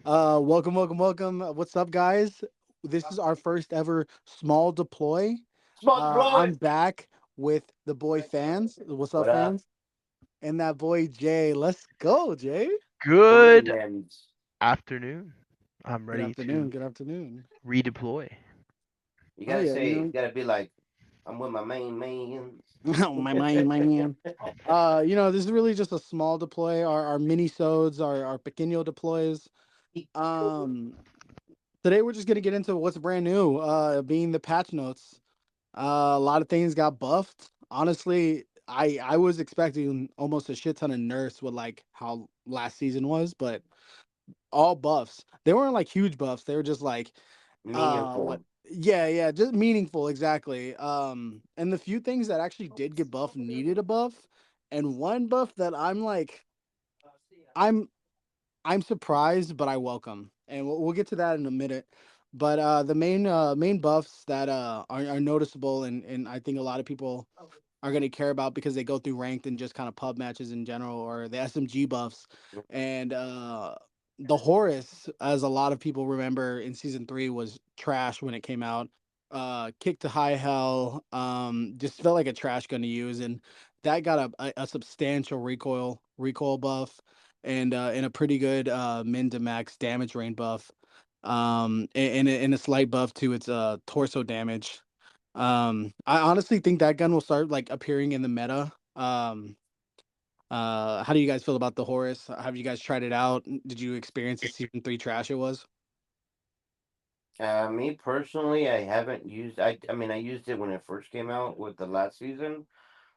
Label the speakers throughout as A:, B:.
A: Welcome. What's up, guys? This is our first ever small deploy.
B: Small deploy.
A: I'm back with the boy fans. What's up,
B: What up?
A: fans? And that boy Jay. Let's go, Jay.
B: Three
C: Good
B: M's.
C: afternoon. I'm
A: Good
C: ready
A: afternoon.
C: to
A: Good afternoon.
C: redeploy.
B: You
A: Oh
B: gotta
A: yeah,
B: say, you gotta be like, I'm with my main mans.
A: oh, my man. This is really just a small deploy. Our mini sodes, our pequeño deploys. Um, Today we're just gonna get into what's brand new. Being the patch notes. A lot of things got buffed. Honestly, I was expecting almost a shit ton of nerfs with like how last season was, but all buffs. They weren't like huge buffs. They were just like what
B: Meaningful.
A: yeah, just meaningful exactly. And the few things that actually did get buffed needed a buff. And one buff that I'm I'm surprised, but I welcome. And we'll get to that in a minute. But the main buffs that are noticeable and I think a lot of people are going to care about because they go through ranked and just kind of pub matches in general or the SMG buffs and the Horus, as a lot of people remember in season 3, was trash when it came out. Kick to high hell, just felt like a trash gun to use, and that got a substantial recoil buff and a pretty good min to max damage range buff, and a slight buff to its torso damage. I honestly think that gun will start like appearing in the meta. How do you guys feel about the Horus? Have you guys tried it out? Did you experience the season 3 trash it was?
B: Me personally, I haven't used. I mean, I used it when it first came out with the last season,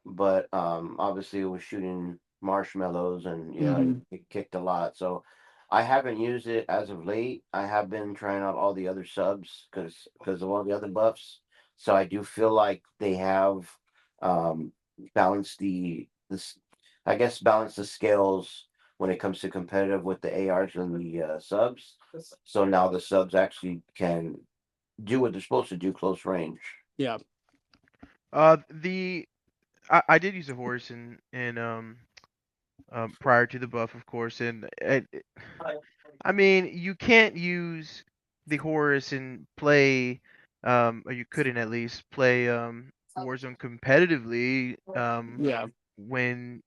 B: but obviously it was shooting marshmallows and
A: Hmm.
B: it kicked a lot. So I haven't used it as of late. I have been trying out all the other subs because of all the other buffs. So I do feel like they have um balanced the this I guess balanced the scales when it comes to competitive with the ARs and the subs. So now the subs actually can do what they're supposed to do close range.
A: Yeah.
C: The I did use a horse in prior to the buff, of course, and I mean you can't use the Horus and play, or you couldn't at least play Warzone competitively
A: Yeah.
C: when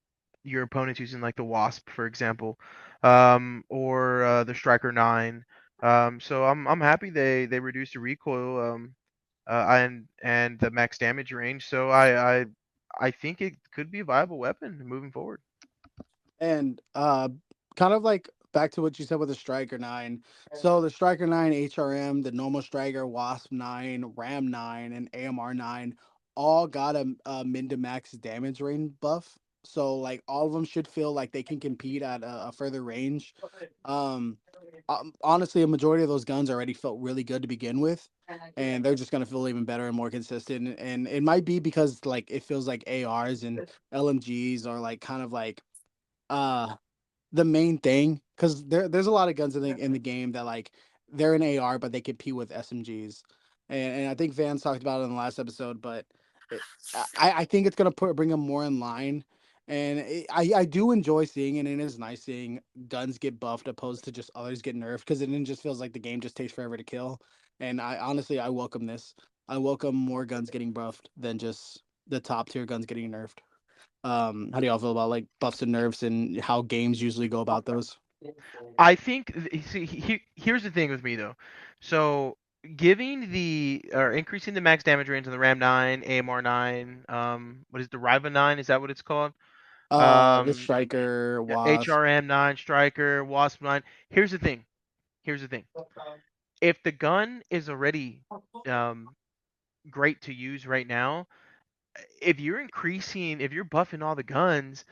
C: your opponent's using like the Wasp, for example, or the Striker 9. So I'm happy they reduced the recoil and the max damage range. So I think it could be a viable weapon moving forward.
A: And kind of like back to what you said with the Striker 9. So the Striker 9 HRM, the normal Striker, Wasp 9, Ram 9, and AMR 9 all got a min to max damage range buff. So like all of them should feel like they can compete at a further range. Um, Honestly, a majority of those guns already felt really good to begin with, and they're just gonna feel even better and more consistent. And it might be because like it feels like ARs and LMGs are like kind of like uh the main thing, because there's a lot of guns in the game that like they're an AR but they compete with SMGs, and I think Vans talked about it in the last episode, but it, I think it's gonna bring them more in line, and I do enjoy seeing it, and it is nice seeing guns get buffed opposed to just others get nerfed, because it then just feels like the game just takes forever to kill, and I honestly I welcome this. I welcome more guns getting buffed than just the top tier guns getting nerfed. How do y'all feel about like buffs and nerfs and how games usually go about those?
C: I think see here's the thing with me though. So giving the or increasing the max damage range on the Ram 9, AMR 9, what is the Riva 9? Is that what it's called?
A: The
C: Um,
A: striker
C: yeah,
A: wasp.
C: HRM 9, Striker, Wasp 9. Here's the thing. Here's the thing. If the gun is already um great to use right now, if you're buffing all the guns,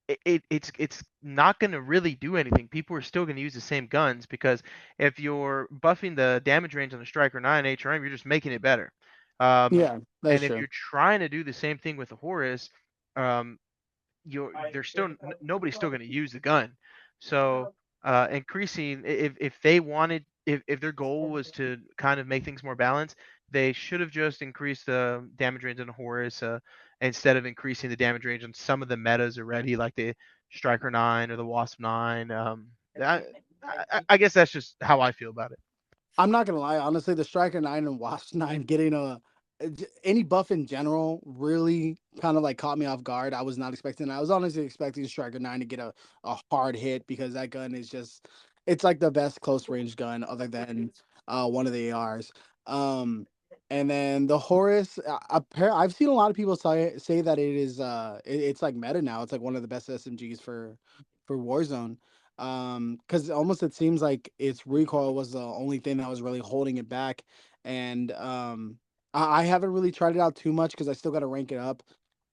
C: it's not going to really do anything. People are still going to use the same guns because if you're buffing the damage range on the Striker 9 HRM, you're just making it better. Um,
A: Yeah, that's
C: and if
A: true.
C: you're trying to do the same thing with the Horus, um, you're there's still nobody's still going to use the gun. So increasing if they wanted if their goal was to kind of make things more balanced, they should have just increased the damage range on Horus instead of increasing the damage range on some of the metas already, like the Striker 9 or the Wasp 9. That. I guess that's just how I feel about it.
A: I'm not gonna lie, honestly, the Striker 9 and Wasp 9 getting any buff in general really kind of like caught me off guard. I was not expecting that. I was honestly expecting Striker 9 to get a hard hit because that gun is just it's like the best close range gun other than one of the ARs. Um and then the Horus, I've seen a lot of people say that it's like meta now. It's like one of the best SMGs for Warzone. Because almost it seems like its recoil was the only thing that was really holding it back. And I haven't really tried it out too much because I still got to rank it up.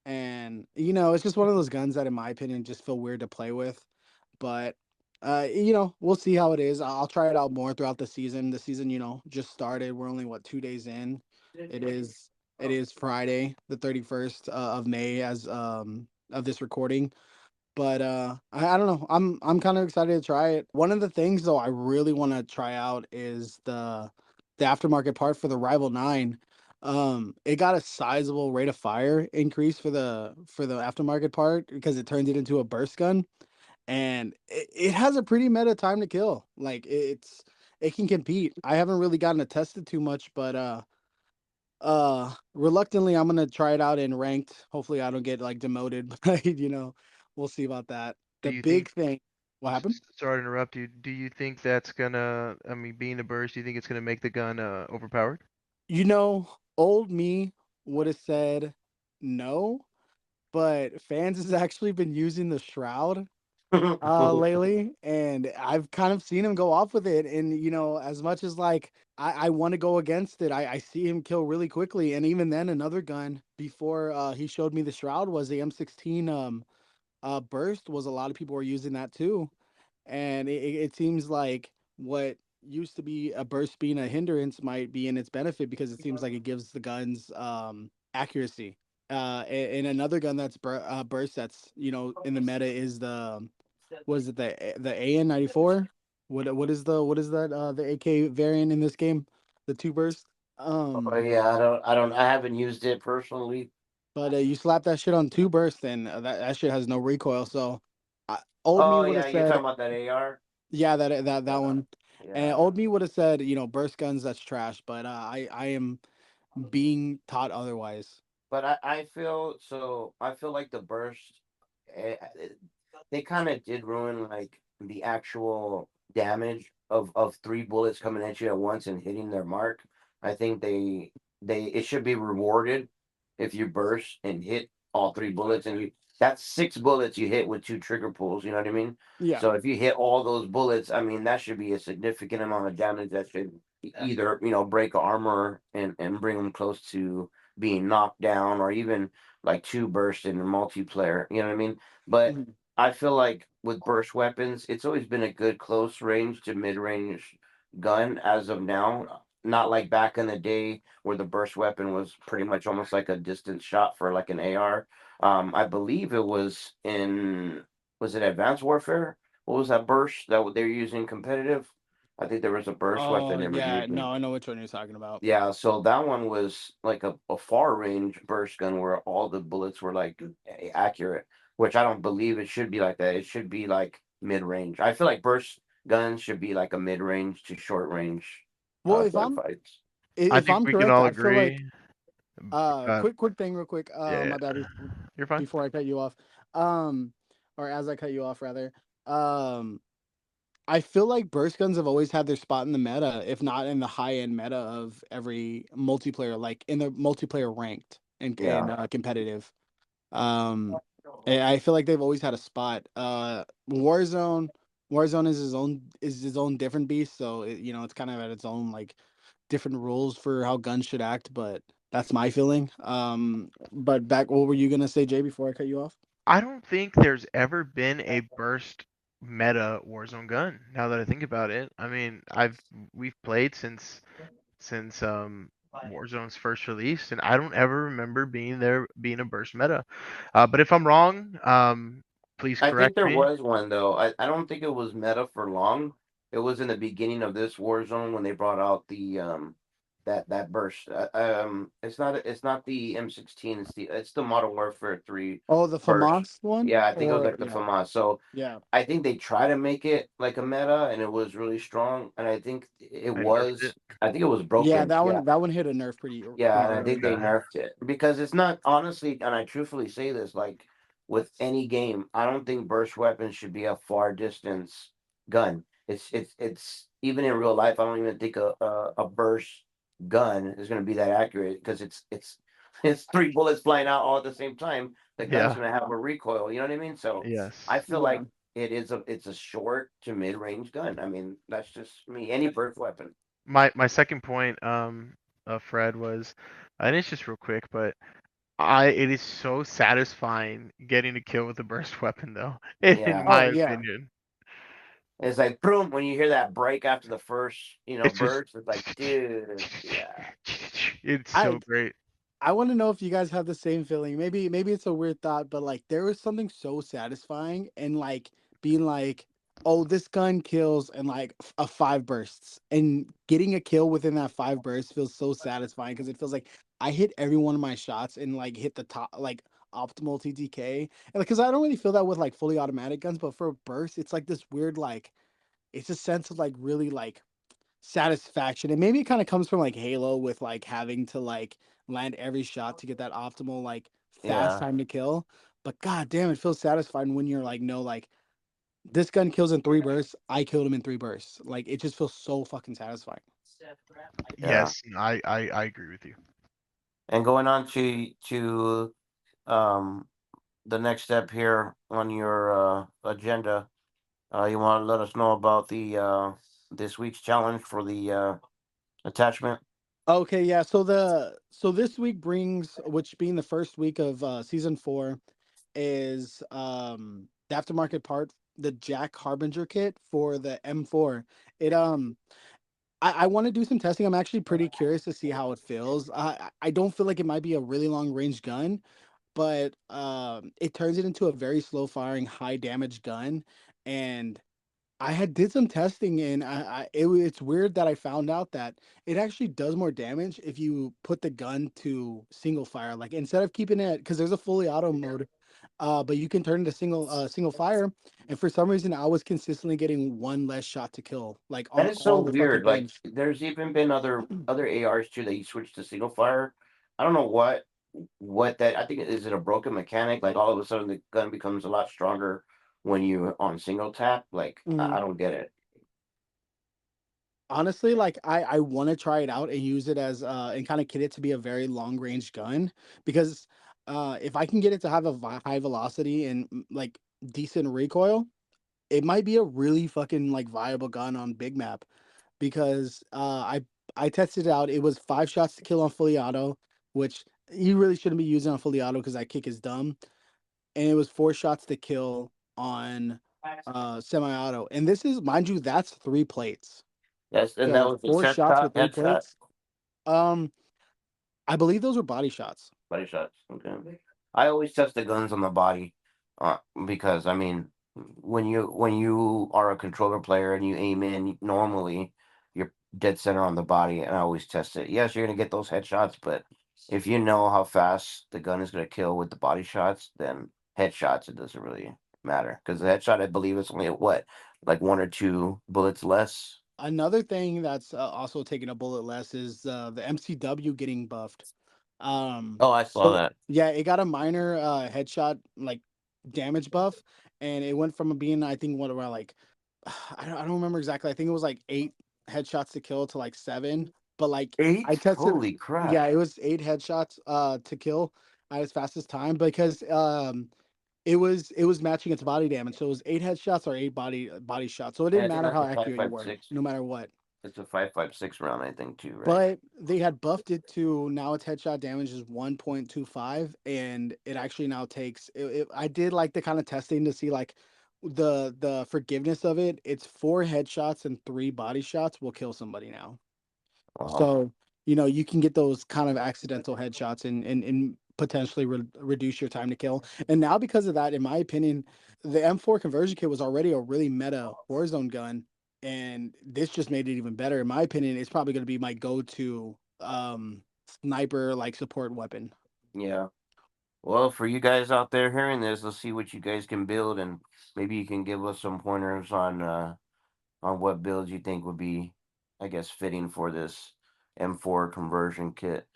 A: And it's just one of those guns that, in my opinion, just feel weird to play with. But we'll see how it is. I'll try it out more throughout the season. The season, just started. We're only 2 days in. It is Friday, the 31st of May, as of this recording. But I don't know. I'm kind of excited to try it. One of the things though I really want to try out is the aftermarket part for the Rival 9. It got a sizable rate of fire increase for the aftermarket part because it turns it into a burst gun, and it has a pretty meta time to kill. Like it can compete. I haven't really gotten to test it too much, but reluctantly, I'm gonna try it out in ranked. Hopefully, I don't get like demoted, but we'll see about that.
C: Do
A: The
C: you think?
A: big thing, what happened?
C: Sorry to interrupt you. Do you think that's gonna? I mean, being a burst, do you think it's gonna make the gun overpowered?
A: You know, old me would have said no, but fans has actually been using the shroud lately, and I've kind of seen him go off with it. And as much as like I want to go against it, I see him kill really quickly. And even then, another gun before he showed me the shroud was the M16 burst. Was a lot of people were using that too, and it seems like what used to be a burst being a hindrance might be in its benefit because it seems like it gives the guns accuracy. And another gun that's burst that's in the meta is the was it the AN-94? What is that the AK variant in this game? The two burst.
B: Oh
A: Um,
B: yeah, I haven't used it personally.
A: but you slap that shit on two bursts and that shit has no recoil. So, old me
B: Oh
A: would
B: yeah,
A: have
B: you're talking
A: said,
B: about that AR.
A: yeah, that
B: Yeah,
A: one. And
B: yeah.
A: old me would have said, burst guns that's trash. But I am being taught otherwise.
B: But I feel like the burst, eh, eh, they kind of did ruin like the actual damage of three bullets coming at you at once and hitting their mark. I think they it should be rewarded if you burst and hit all three bullets, and that's six bullets you hit with two trigger pulls. You know what I mean?
A: Yeah.
B: So if you hit all those bullets, I mean that should be a significant amount of damage that should either break armor and bring them close to being knocked down, or even like two burst in multiplayer. You know what I mean? But
A: Mhm.
B: I feel like with burst weapons, it's always been a good close range to mid range gun as of now. Not like back in the day where the burst weapon was pretty much almost like a distance shot for like an AR. I believe it was it Advanced Warfare? What was that burst that they were using competitive? I think there was a burst weapon
A: Oh
B: they were
A: yeah,
B: using.
A: no, I know which one you're talking about.
B: Yeah, so that one was like a far range burst gun where all the bullets were like accurate, which I don't believe it should be like that. It should be like mid range. I feel like burst guns should be like a mid range to short range
A: Well, if I'm
B: gunfights.
C: I
A: if
C: think
A: I'm
C: we can
A: correct,
C: all
A: I feel like
C: agree. Uh,
A: quick thing real quick.
C: yeah,
A: My bad.
C: you're fine.
A: Before I cut you off. Um, or as I cut you off rather. Um, I feel like burst guns have always had their spot in the meta, if not in the high end meta of every multiplayer, like in the multiplayer ranked and
B: Yeah.
A: competitive. Um, I feel like they've always had a spot. Warzone is his own different beast, so it's kind of at its own like different rules for how guns should act. But that's my feeling. But back, what were you gonna say, Jay? Before I cut you off?
C: I don't think there's ever been a burst meta Warzone gun. Now that I think about it, I mean, we've played since Warzone's first release, and I don't ever remember being a burst meta. But if I'm wrong, please
B: I think
C: correct
B: there
C: me.
B: was one though. I don't think it was meta for long. It was in the beginning of this Warzone when they brought out that burst. It's not the M16. It's the Modern Warfare 3
A: Oh, the
B: burst.
A: FAMAS one?
B: Yeah, I think it was
A: Or
B: like the
A: yeah,
B: FAMAS. So
A: yeah.
B: I think they try to make it like a meta, and it was really strong. And I think it
C: I nerfed
B: was.
C: it.
B: I think it was
A: Yeah,
B: broken. Yeah,
A: that one hit a nerf
B: yeah,
A: pretty
B: and I
A: early.
B: think they
C: Okay.
B: nerfed it because it's not honestly, and I truthfully say this, like with any game, I don't think burst weapons should be a far distance gun. It's even in real life, I don't even think a burst gun is going to be that accurate because it's three bullets flying out all at the same time. The gun's
C: Yeah.
B: going to have a recoil. You know what I mean? So I
C: Yes.
B: feel
A: Yeah.
B: like it's a short to mid range gun. I mean, that's just me. Any burst weapon.
C: My second point, Fred, was, and it's just real quick, but it is so satisfying getting a kill with a burst weapon, though, in
B: Yeah.
C: my
A: Oh yeah.
C: opinion.
B: It's like boom when you hear that break after the first,
C: It's just
B: burst. It's like, dude, yeah,
C: it's
A: I
C: so great.
A: I want to know if you guys have the same feeling. Maybe it's a weird thought, but like there was something so satisfying and like being like, oh, this gun kills and like a 5 bursts and getting a kill within that 5 bursts feels so satisfying because it feels like I hit every one of my shots and like hit the top like optimal TTK. And because I don't really feel that with like fully automatic guns, but for a burst, it's like this weird like it's a sense of like really like satisfaction. And maybe it kind of comes from like Halo with like having to like land every shot to get that optimal like fast
B: yeah,
A: time to kill. But god damn, it feels satisfying when you're like, no, like this gun kills in 3 bursts. I killed him in 3 bursts. Like it just feels so fucking satisfying.
B: yeah.
C: Yes, I agree with you.
B: And going on to um the next step here on your agenda, you want to let us know about the this week's challenge for the attachment.
A: Okay, yeah. So this week brings, which being the first week of season 4, is the aftermarket part, the Jack Harbinger kit for the M4. It I want to do some testing. I'm actually pretty curious to see how it feels. I don't feel like it might be a really long range gun, but it turns it into a very slow firing, high damage gun. And I had did some testing and it's weird that I found out that it actually does more damage if you put the gun to single fire. Like instead of keeping it, because there's a fully auto mode, but you can turn it to single fire. And for some reason, I was consistently getting one less shot to kill, like
B: That
A: on
B: is so
A: all the fucking
B: weird. Like
A: things.
B: there's even been other ARs too that you switch to single fire. I don't know what that. I think is it a broken mechanic? Like all of a sudden the gun becomes a lot stronger when you on single tap. Like I don't get it.
A: Honestly, like I want to try it out and use it as and kind of kit it to be a very long range gun because if I can get it to have a high velocity and like decent recoil, it might be a really fucking like viable gun on big map because I tested it out. It was 5 shots to kill on fully auto, which you really shouldn't be using on fully auto because that kick is dumb. And it was 4 shots to kill on semi auto. And this is, mind you, that's 3 plates.
B: Yes, and that
A: So
B: was the
A: 4 shots with three
B: headshot,
A: plates. Um, I believe those were body shots.
B: body shots. Okay. I always test the guns on the body, because I mean, when you are a controller player and you aim in normally, you're dead center on the body, and I always test it. Yes, you're gonna get those headshots, but if you know how fast the gun is gonna kill with the body shots, then headshots it doesn't really matter because the headshot I believe it's only at what like one or two bullets less.
A: Another thing that's also taking a bullet less is the MCW getting buffed.
B: Oh, I saw
A: So
B: that.
A: yeah, it got a minor headshot like damage buff, and it went from being I think what around like I don't remember exactly. I think it was like 8 headshots to kill to like 7. But like I
B: Eight?
A: tested,
B: Holy crap!
A: yeah, it was 8 headshots to kill at its fastest time because it was matching its body damage. So it was 8 headshots or 8 body shots. So it
B: And
A: didn't
B: I think
A: matter
B: that's
A: how
B: a five
A: accurate you
B: five
A: were,
B: six.
A: no matter what.
B: It's a 5.56 round, I think, too, right?
A: But they had buffed it to now its headshot damage is 1.25, and it actually now takes. I did like the kind of testing to see like the forgiveness of it. It's 4 headshots and 3 body shots will kill somebody now.
B: Wow.
A: So you can get those kind of accidental headshots and potentially reduce your time to kill. And now because of that, in my opinion, the M4 conversion kit was already a really meta Warzone gun, and this just made it even better. In my opinion, it's probably going to be my go-to sniper like support weapon.
B: Yeah. Well, for you guys out there hearing this, let's see what you guys can build, and maybe you can give us some pointers on what builds you think would be, I guess, fitting for this M4 conversion kit.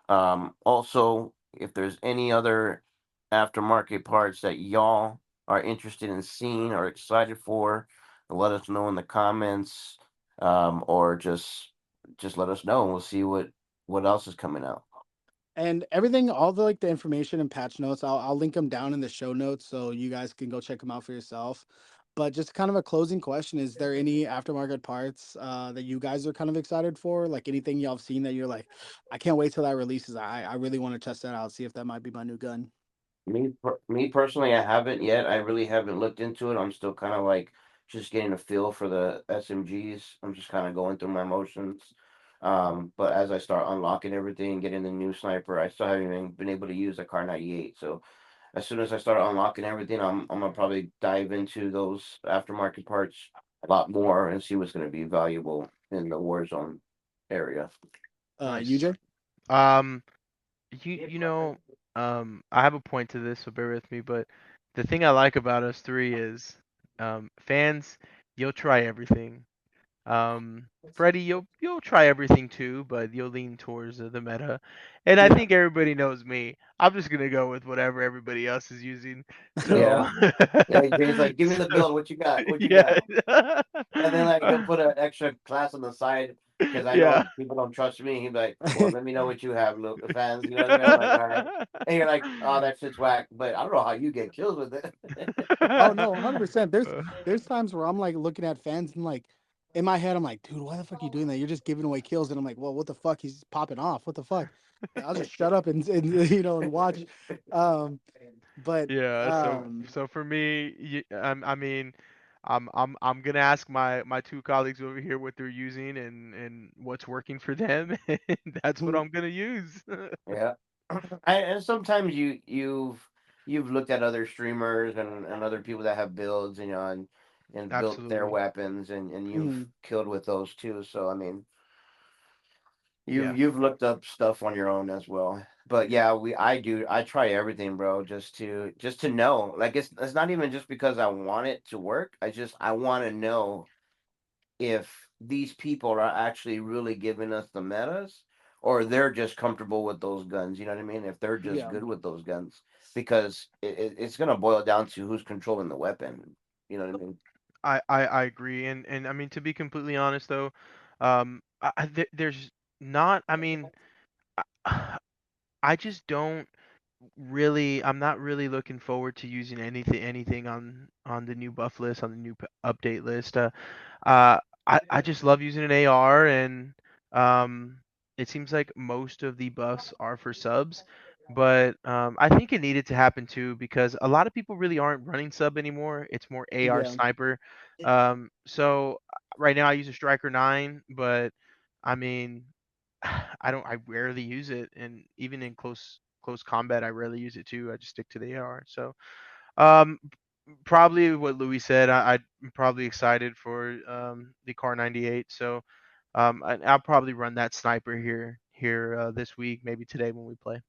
B: Also, if there's any other aftermarket parts that y'all are interested in seeing or excited for, let us know in the comments, or just let us know, and we'll see what else is coming out.
A: And everything, all the like the information and patch notes, I'll link them down in the show notes so you guys can go check them out for yourself. But just kind of a closing question: is there any aftermarket parts that you guys are kind of excited for? Like anything y'all have seen that you're like, I can't wait till that releases. I really want to test that out, see if that might be my new gun.
B: Me personally, I haven't yet. I really haven't looked into it. I'm still kind of like just getting a feel for the SMGs. I'm just kind of going through my motions. But as I start unlocking everything, getting the new sniper, I still haven't even been able to use the Car 98. So as soon as I start unlocking everything, I'm gonna probably dive into those aftermarket parts a lot more and see what's gonna be valuable in the Warzone area.
C: Nice.
A: UJ?
C: Um, you know, I have a point to this, so bear with me. But the thing I like about us three is, fans, you'll try everything. Freddie, you'll try everything too, but you'll lean towards the meta. And I
A: Yeah.
C: think everybody knows me. I'm just gonna go with whatever everybody else is using. So,
B: Yeah, yeah. James like, give me the
C: so
B: build. What you got? What you
C: yeah,
B: got? And then like he'll put an extra class on the side because I
C: yeah.
B: know people don't trust me. He'd be like, "Well, let me know what you have, fans." You know what I mean? I'm like, "All right." And you're like, "Oh, that shit's whack," but I don't know how you get kills with it.
A: Oh no, 100%. There's times where I'm like looking at fans and like in my head I'm like, dude, why the fuck are you doing that? You're just giving away kills. And I'm like, well, what the fuck? He's popping off. What the fuck? I'll just shut up and and watch. Um, but
C: Yeah, so for me, I mean, I'm gonna ask my two colleagues over here what they're using and what's working for them, and that's what I'm gonna use.
B: Yeah. And sometimes you've looked at other streamers and other people that have builds, and built their
C: Absolutely.
B: weapons and you've
A: mhm.
B: killed with those too. So I mean,
C: Yeah.
B: you've looked up stuff on your own as well. But yeah, I try everything, bro, just to know. Like it's not even just because I want it to work. I want to know if these people are actually really giving us the metas or they're just comfortable with those guns. You know what I mean? If they're just
A: Yeah.
B: good with those guns, because it's going to boil down to who's controlling the weapon. You know what I mean?
C: I agree, and I mean to be completely honest though, there's not. I mean, I, I just don't really. I'm not really looking forward to using anything on the new buff list, on the new update list. Uh, I just love using an AR, and um, it seems like most of the buffs are for subs, but I think it needed to happen too because a lot of people really aren't running sub anymore. It's more AR
A: Yeah.
C: sniper. So right now I use a Striker 9, but I mean, I rarely use it, and even in close combat, I rarely use it too. I just stick to the AR. So um, probably what Louis said. I'm probably excited for the Car 98. So I'll probably run that sniper here this week, maybe today when we play.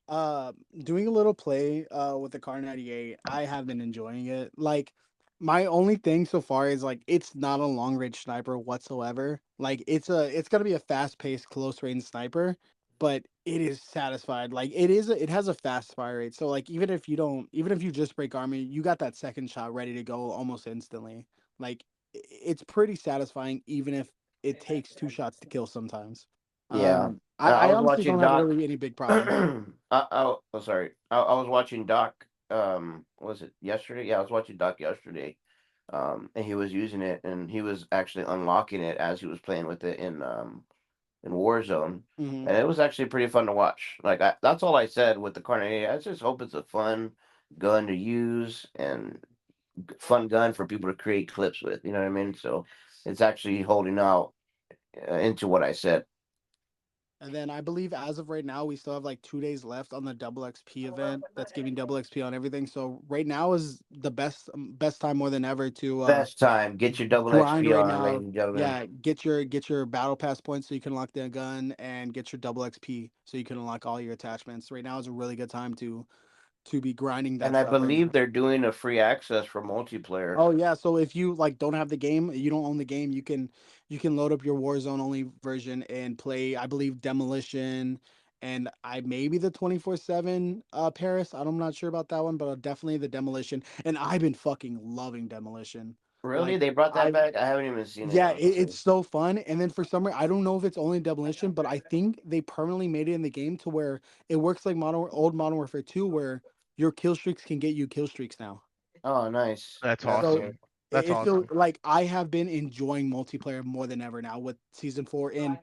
A: uh Doing a little play with the Car 98. I have been enjoying it. Like my only thing so far is like it's not a long range sniper whatsoever. Like it's gonna be a fast paced close range sniper, but it is satisfied. Like it has a fast fire rate. So like even if you just break army, you got that second shot ready to go almost instantly. Like it's pretty satisfying even if it takes two shots to kill sometimes.
B: Yeah. I
A: I
B: was
A: honestly
B: watching
A: don't have
B: Doc.
A: really any big problem.
B: Oh, sorry. I was watching Doc. Was it yesterday? Yeah, I was watching Doc yesterday. And he was using it, and he was actually unlocking it as he was playing with it in Warzone,
A: Mhm.
B: and it was actually pretty fun to watch. Like that's all I said with the Carnage. I just hope it's a fun gun to use and fun gun for people to create clips with. You know what I mean? So it's actually holding out into what I said.
A: And then I believe as of right now, we still have like 2 days left on the double XP event that's giving double XP on everything. So right now is the best time more than ever
B: Best time. Get your double
A: grind
B: XP
A: right
B: on, ladies
A: now.
B: and gentlemen.
A: Yeah, get your battle pass points so you can unlock the gun and get your double XP so you can unlock all your attachments. Right now is a really good time to be grinding that
B: And I
A: stuff right
B: believe
A: now.
B: they're doing a free access for multiplayer.
A: Oh yeah, so if you like don't have the game, you don't own the game, you can load up your Warzone only version and play, I believe, Demolition and I maybe the 24/7 Paris. I'm not sure about that one, but definitely the Demolition. And I've been fucking loving Demolition.
B: Really?
A: Like
B: They brought that
A: I
B: back? I haven't even seen it,
A: yeah, it's
B: honestly.
A: so fun. And then for some reason, I don't know if it's only Demolition, but I think they permanently made it in the game to where it works like old Modern Warfare 2, where your kill streaks can get you kill streaks now.
B: Oh, nice.
C: That's
B: That's
A: So
B: good.
C: awesome. That's
A: it feels
C: awesome.
A: like I have been enjoying multiplayer more than ever now with season 4. And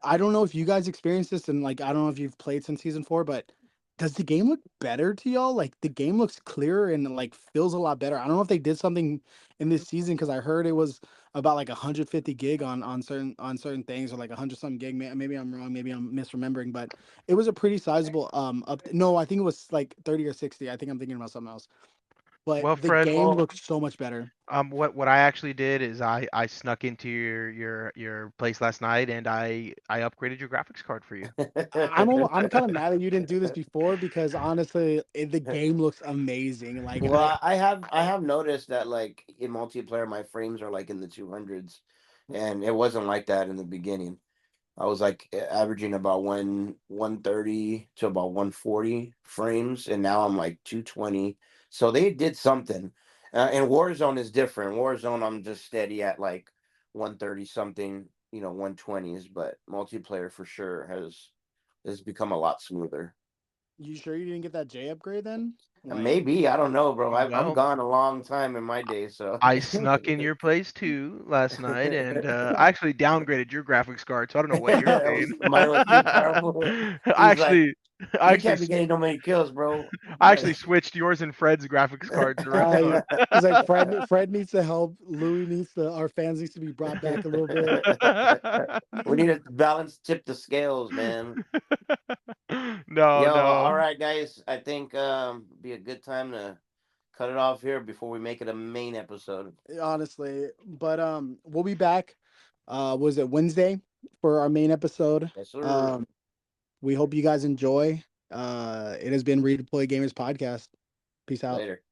A: I don't know if you guys experienced this, and like I don't know if you've played since season 4, but does the game look better to y'all? Like the game looks clearer and like feels a lot better. I don't know if they did something in this season because I heard it was about like 150 gig on certain things, or like 100 something gig. Maybe I'm wrong. Maybe I'm misremembering, but it was a pretty sizable up. No, I think it was like 30 or 60. I think I'm thinking about something else. But
C: Well,
A: the
C: Fred,
A: game
B: Well,
A: looks so much better.
C: what I actually did is I snuck into your place last night and I upgraded your graphics card for you.
A: I'm kind of mad that you didn't do this before because honestly, the game looks amazing. Like
B: well, I have noticed that like in multiplayer, my frames are like in the 200s, and it wasn't like that in the beginning. I was like averaging about 130 to about 140 frames, and now I'm like 220. So they did something. And Warzone is different. Warzone, I'm just steady at like 130 something, 120s. But multiplayer for sure has become a lot smoother.
A: you sure you didn't get that J upgrade then?
B: And
A: Like,
B: maybe I don't know, bro. I'm
C: Well,
B: gone a long time in my day, so.
C: I snuck in your place too last night, and I actually downgraded your graphics card, so I don't know what you're saying.
B: Mine was too powerful.
C: I
B: He's like,
C: actually, I
B: you
C: actually,
B: can't be getting no many kills, bro.
C: I actually switched yours and Fred's graphics cards around.
A: he's like Fred needs to help. Louis needs to. Our fans needs to be brought back a little bit.
B: We need to balance tip the scales, man.
C: No,
B: Yo, all
C: no.
B: right, guys. I think be a good time to cut it off here before we make it a main episode.
A: Honestly, but we'll be back. Was it Wednesday for our main episode?
B: Yes, sir.
A: Um, we hope you guys enjoy. It has been Redeploy Gamers Podcast. Peace out.
B: Later.